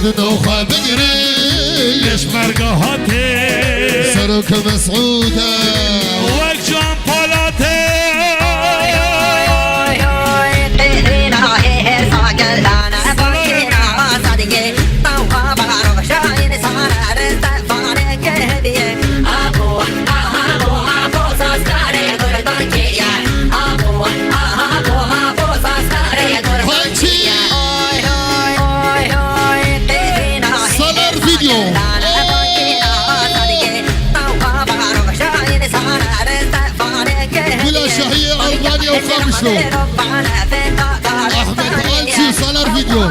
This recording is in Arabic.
خالد نوخة بقري ليش مرقهاتي سرك مسعودة وجان بولاتي ولا شهية ألبانيا وخامشو أحمد أنسي صار فيديو